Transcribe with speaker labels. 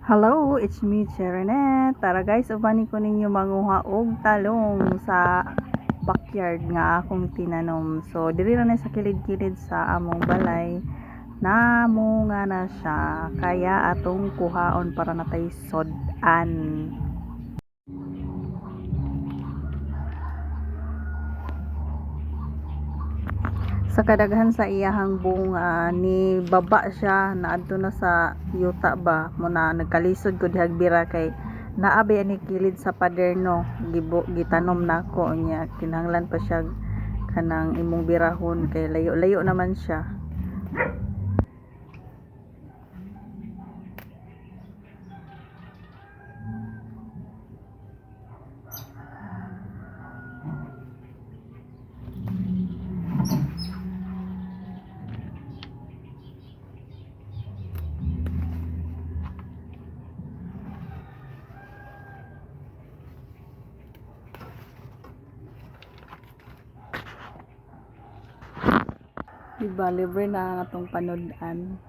Speaker 1: Hello, it's me, Cherenet. Tara guys, ubani ko ninyo manguha og talong sa backyard nga akong tinanom. So, diri na sa kilid-kilid sa among balay. Namunga na siya. Kaya atong kuhaon para natay sod-an. Sa kadaghan sa iyahang bunga ni baba siya naadto na sa yuta ba mo na nagkalisod ko dihag bira kay naabi ani kilid sa paderno gitanom nako niya kinahanglan pa siya kanang imong birahon kay layo-layo naman siya. Diba, libre na ang atong panudan.